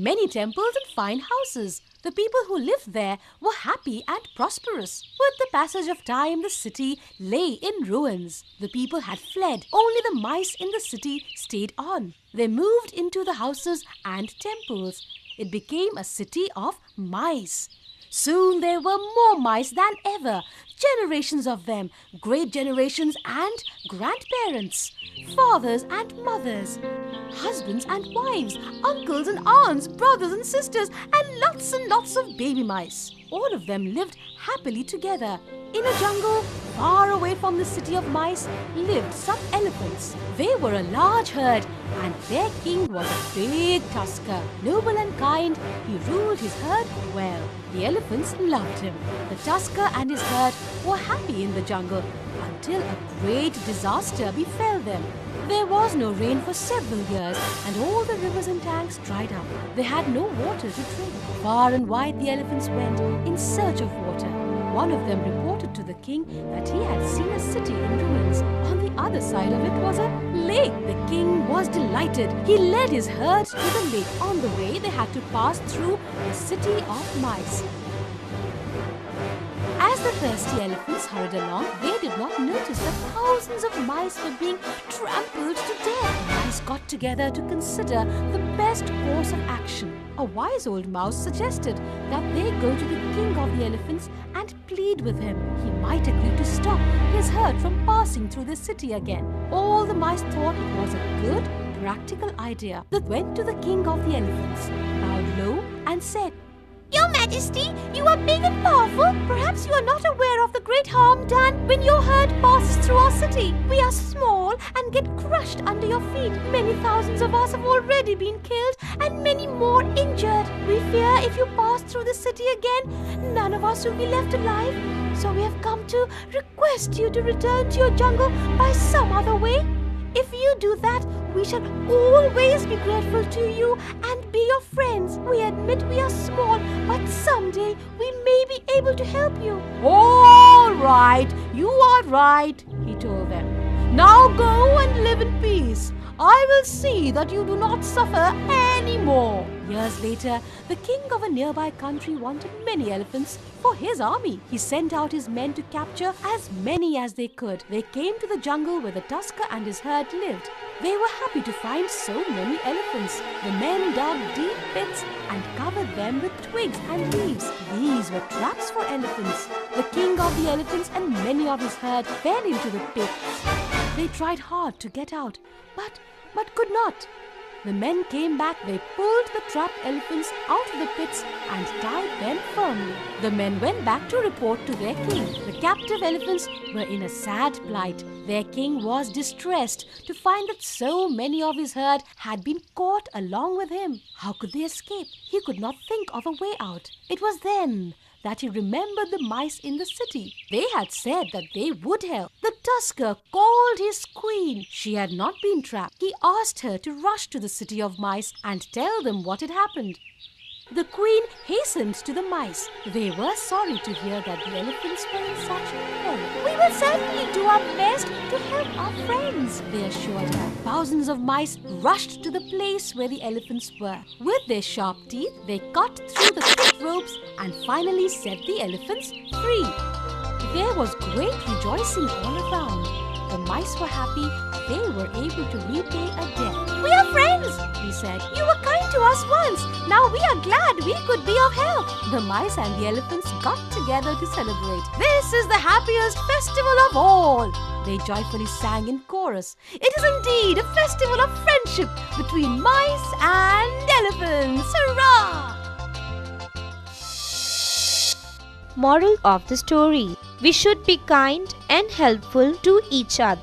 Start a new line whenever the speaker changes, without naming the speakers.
many temples and fine houses. The people who lived there were happy and prosperous. With the passage of time, the city lay in ruins. The people had fled. Only the mice in the city stayed on. They moved into the houses and temples. It became a city of mice. Soon there were more mice than ever. Generations of them, great generations and grandparents, fathers and mothers, husbands and wives, uncles and aunts, brothers and sisters, and lots of baby mice. All of them lived happily together. In a jungle, far away from the city of mice, lived some elephants. They were a large herd, and their king was a big tusker. Noble and kind, he ruled his herd well. The elephants loved him. The tusker and his herd were happy in the jungle until a great disaster befell them. There was no rain for several years, and all the rivers and tanks dried up. They had no water to drink. Far and wide the elephants went in search of water. One of them reported to the king that he had seen a city in ruins. On the other side of it was a lake. The king was delighted. He led his herd to the lake. On the way, they had to pass through the city of mice. As the thirsty elephants hurried along, they did not notice that thousands of mice were being trampled to death. The mice got together to consider the best course of action. A wise old mouse suggested that they go to the king of the elephants and plead with him. He might agree to stop his herd from passing through the city again. All the mice thought it was a good, practical idea. They went to the king of the elephants, bowed low and said, "Your Majesty, you are big and powerful. Perhaps you are not aware of the great harm done when your herd passes through our city. We are small and get crushed under your feet. Many thousands of us have already been killed and many more injured. We fear if you pass through the city again, none of us will be left alive. So we have come to request you to return to your jungle by some other way. If you do that, we shall always be grateful to you and be your friends. We admit we are small, but someday we may be able to help you." "All right, you are right," he told them. "Now go and live in peace. I will see that you do not suffer any more." Years later, the king of a nearby country wanted many elephants for his army. He sent out his men to capture as many as they could. They came to the jungle where the tusker and his herd lived. They were happy to find so many elephants. The men dug deep pits and covered them with twigs and leaves. These were traps for elephants. The king of the elephants and many of his herd fell into the pits. They tried hard to get out, but could not. The men came back. They pulled the trapped elephants out of the pits and tied them firmly. The men went back to report to their king. The captive elephants were in a sad plight. Their king was distressed to find that so many of his herd had been caught along with him. How could they escape? He could not think of a way out. It was then that he remembered the mice in the city. They had said that they would help. The tusker called his queen. She had not been trapped. He asked her to rush to the city of mice and tell them what had happened. The queen hastened to the mice. They were sorry to hear that the elephants were in such peril. "We will certainly do our best to help our friends," they assured her. Thousands of mice rushed to the place where the elephants were. With their sharp teeth, they cut through the thick ropes and finally set the elephants free. There was great rejoicing all around. The mice were happy. They were able to repay a debt. "We are friends," he said. "You were kind to us once. Now we are glad we could be of help." The mice and the elephants got together to celebrate. "This is the happiest festival of all," they joyfully sang in chorus. "It is indeed a festival of friendship between mice and elephants. Hurrah!"
Moral of the story: we should be kind and helpful to each other.